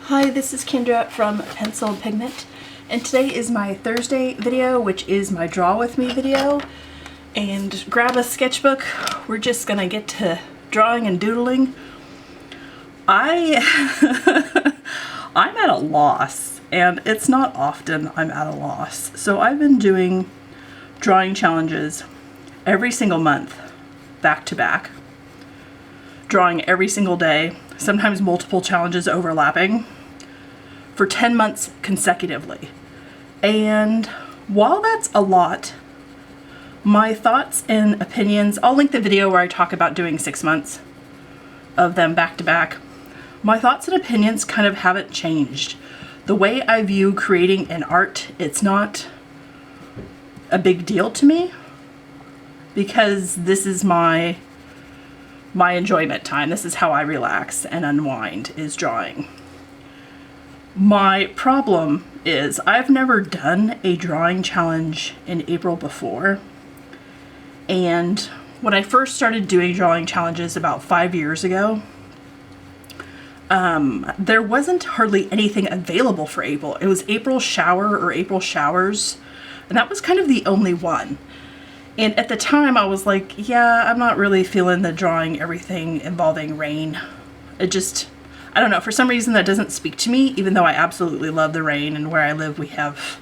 Hi, this is Kendra from Pencil and Pigment, and today is my Thursday video, which is my Draw With Me video. And grab a sketchbook, we're just gonna get to drawing and doodling. I'm at a loss, and it's not often I'm at a loss. So I've been doing drawing challenges every single month, back to back, drawing every single day, sometimes multiple challenges overlapping, for 10 months consecutively. And while that's a lot, my thoughts and opinions, I'll link the video where I talk about doing 6 months of them back to back. My thoughts and opinions kind of haven't changed. The way I view creating an art, it's not a big deal to me because this is my enjoyment time. This is how I relax and unwind, is drawing. My problem is I've never done a drawing challenge in April before. And when I first started doing drawing challenges about 5 years ago, there wasn't hardly anything available for April. It was April Shower or April Showers, and that was kind of the only one. And at the time I was like, yeah, I'm not really feeling the drawing everything involving rain. It just, I don't know, for some reason that doesn't speak to me, even though I absolutely love the rain, and where I live we have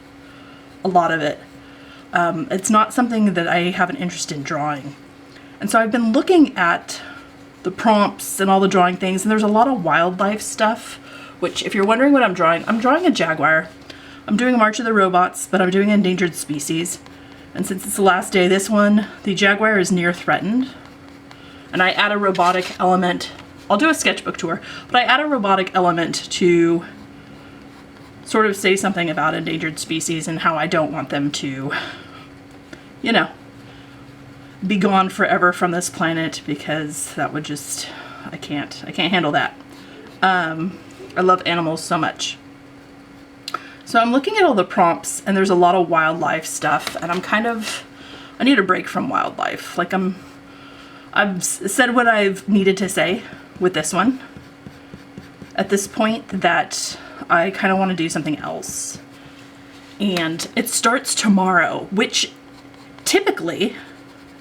a lot of it. It's not something that I have an interest in drawing. And so I've been looking at the prompts and all the drawing things, and there's a lot of wildlife stuff, which, if you're wondering what I'm drawing a jaguar. I'm doing a March of the Robots, but I'm doing an endangered species. And since it's the last day of this one, the jaguar is near threatened. And I add a robotic element. I'll do a sketchbook tour, but I add a robotic element to sort of say something about endangered species and how I don't want them to, you know, be gone forever from this planet, because that would just, I can't handle that. I love animals so much. So I'm looking at all the prompts, and there's a lot of wildlife stuff, and I need a break from wildlife. Like I've said what I've needed to say with this one at this point, that I kind of want to do something else. And it starts tomorrow, which typically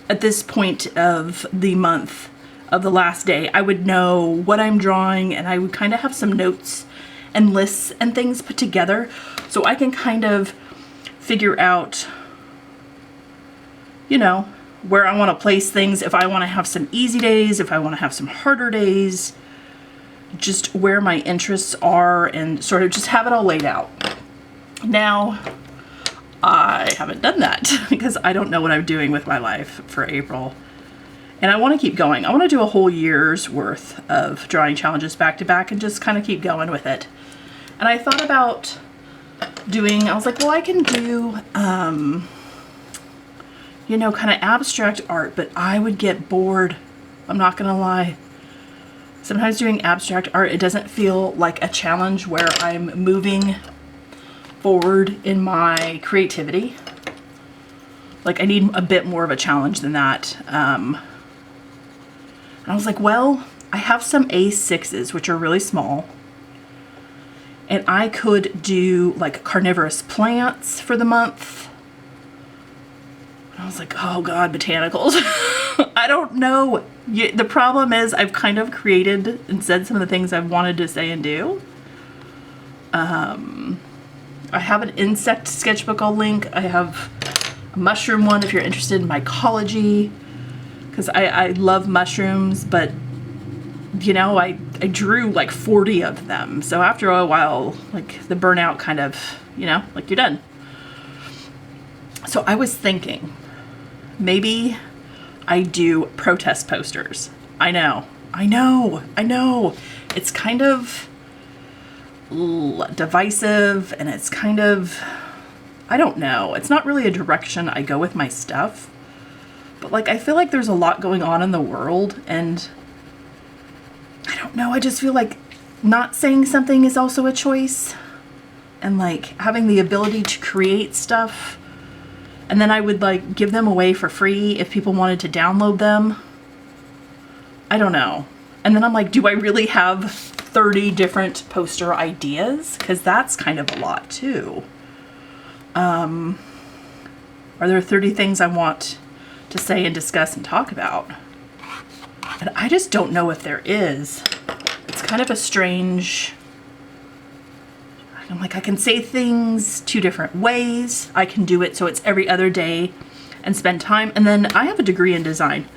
at this point of the month, of the last day, I would know what I'm drawing, and I would kind of have some notes and lists and things put together, so I can kind of figure out, you know, where I want to place things, if I want to have some easy days, if I want to have some harder days, just where my interests are, and sort of just have it all laid out. Now, I haven't done that because I don't know what I'm doing with my life for April. And I want to keep going. I want to do a whole year's worth of drawing challenges back to back and just kind of keep going with it. And I thought about I was like, well, I can do, you know, kind of abstract art, but I would get bored. I'm not going to lie. Sometimes doing abstract art, it doesn't feel like a challenge where I'm moving forward in my creativity. Like, I need a bit more of a challenge than that. And I was like, well, I have some A6s, which are really small. And I could do like carnivorous plants for the month. And I was like, oh God, botanicals. I don't know. The problem is I've kind of created and said some of the things I've wanted to say and do. I have an insect sketchbook I'll link. I have a mushroom one if you're interested in mycology, because I love mushrooms, but you know, I drew like 40 of them. So after a while, like the burnout kind of, you know, like you're done. So I was thinking, maybe I do protest posters. I know. It's kind of divisive, and it's kind of, I don't know. It's not really a direction I go with my stuff. But like, I feel like there's a lot going on in the world, and I don't know, I just feel like not saying something is also a choice, and like having the ability to create stuff, and then I would like give them away for free if people wanted to download them. I don't know. And then I'm like, do I really have 30 different poster ideas, because that's kind of a lot too. Are there 30 things I want to say and discuss and talk about? And I just don't know if there is. It's kind of a strange... I'm like, I can say things 2 different ways. I can do it so it's every other day and spend time. And then I have a degree in design.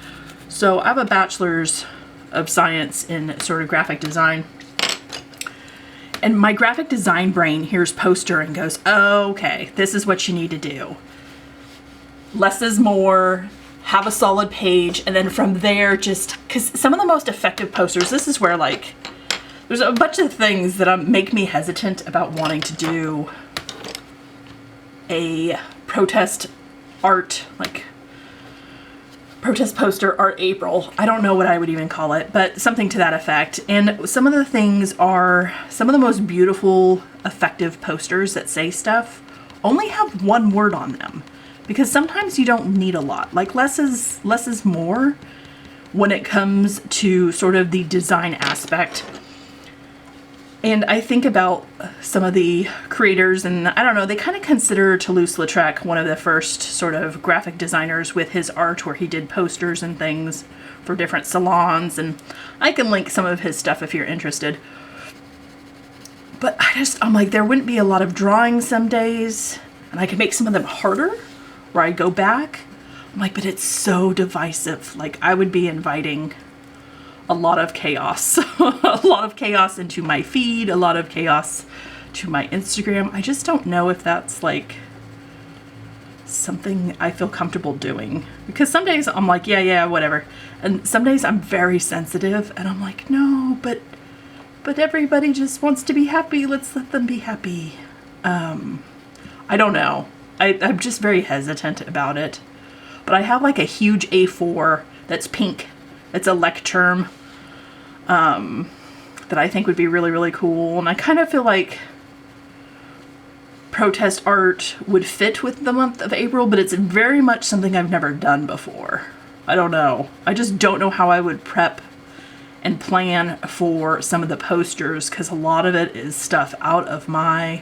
So I have a bachelor's of science in sort of graphic design. And my graphic design brain hears poster and goes, oh, okay, this is what you need to do. Less is more, have a solid page, and then from there just, because some of the most effective posters, this is where like, there's a bunch of things that make me hesitant about wanting to do a protest art, like protest poster art April. I don't know what I would even call it, but something to that effect. And some of the things are, some of the most beautiful, effective posters that say stuff only have 1 word on them. Because sometimes you don't need a lot. Like less is more when it comes to sort of the design aspect. And I think about some of the creators, and I don't know, they kind of consider Toulouse-Lautrec one of the first sort of graphic designers with his art, where he did posters and things for different salons, and I can link some of his stuff if you're interested. But I'm like, there wouldn't be a lot of drawing some days, and I could make some of them harder, where I go back. I'm like, but it's so divisive. Like, I would be inviting a lot of chaos, a lot of chaos into my feed, a lot of chaos to my Instagram. I just don't know if that's like something I feel comfortable doing, because some days I'm like, yeah, whatever. And some days I'm very sensitive and I'm like, no, but everybody just wants to be happy. Let's let them be happy. I don't know. I'm just very hesitant about it. But I have like a huge A4 that's pink. It's a lectern that I think would be really, really cool. And I kind of feel like protest art would fit with the month of April, but it's very much something I've never done before. I don't know. I just don't know how I would prep and plan for some of the posters, because a lot of it is stuff out of my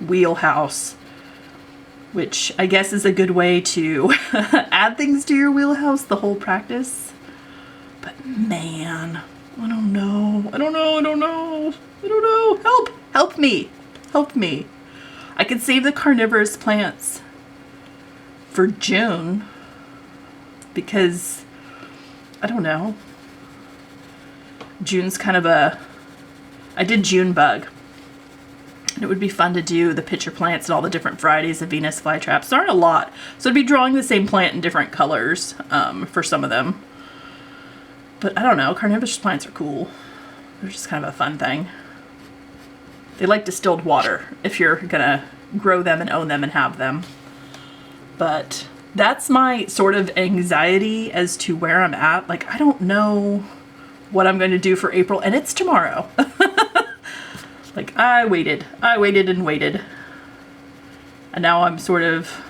wheelhouse, which I guess is a good way to add things to your wheelhouse, the whole practice. But man, I don't know. Help me. I could save the carnivorous plants for June, because I don't know. June's kind of I did June bug. And it would be fun to do the pitcher plants and all the different varieties of Venus flytraps. There aren't a lot, so I'd be drawing the same plant in different colors for some of them. But I don't know, carnivorous plants are cool. They're just kind of a fun thing. They like distilled water if you're gonna grow them and own them and have them. But that's my sort of anxiety as to where I'm at. Like, I don't know what I'm going to do for April, and it's tomorrow. Like, I waited and waited. And now I'm sort of,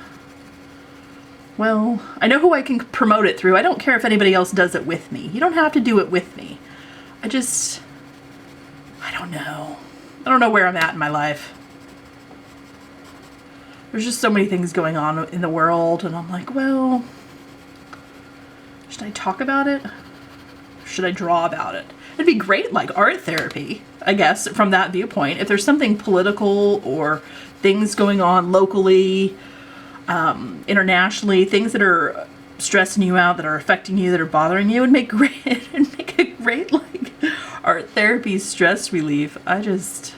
well, I know who I can promote it through. I don't care if anybody else does it with me. You don't have to do it with me. I don't know. I don't know where I'm at in my life. There's just so many things going on in the world, and I'm like, well, should I talk about it? Or should I draw about it? It'd be great, like art therapy, I guess, from that viewpoint. If there's something political or things going on locally, internationally, things that are stressing you out, that are affecting you, that are bothering you, it'd make a great like art therapy stress relief. It's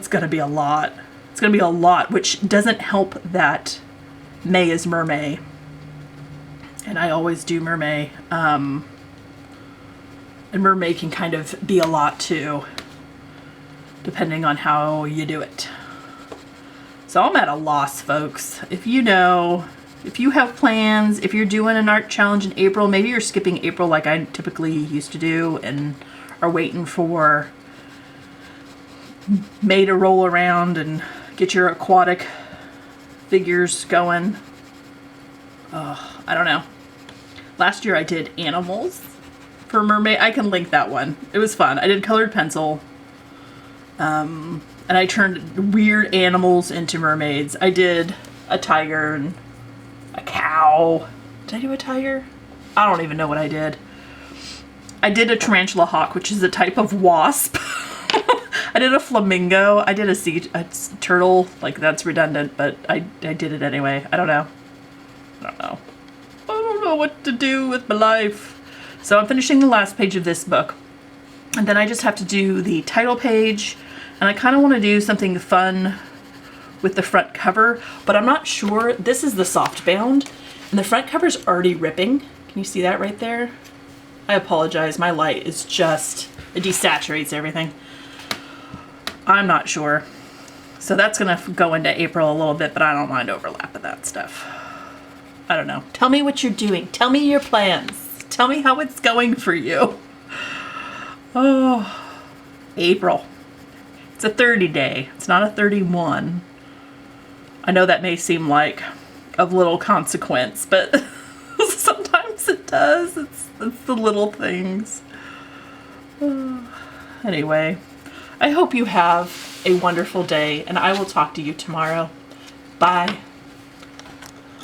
gonna be a lot. It's gonna be a lot, which doesn't help that May is Mermay. And I always do Mermay. And Mermay can kind of be a lot too, depending on how you do it. So I'm at a loss, folks. If you have plans, if you're doing an art challenge in April, maybe you're skipping April like I typically used to do and are waiting for May to roll around and get your aquatic figures going. I don't know. Last year I did animals. for mermaid. I can link that one. It was fun. I did colored pencil. And I turned weird animals into mermaids. I did a tiger and a cow. Did I do a tiger? I don't even know what I did. I did a tarantula hawk, which is a type of wasp. I did a flamingo. I did a turtle. Like, that's redundant, but I did it anyway. I don't know. I don't know what to do with my life. So I'm finishing the last page of this book. And then I just have to do the title page. And I kind of want to do something fun with the front cover, but I'm not sure. This is the soft bound, and the front cover's already ripping. Can you see that right there? I apologize. My light is just, it desaturates everything. I'm not sure. So that's going to go into April a little bit, but I don't mind overlapping that stuff. I don't know. Tell me what you're doing. Tell me your plans. Tell me how it's going for you. Oh, April. It's a 30 day. It's not a 31. I know that may seem like of little consequence, but sometimes it does. It's the little things. Anyway, I hope you have a wonderful day, and I will talk to you tomorrow. Bye.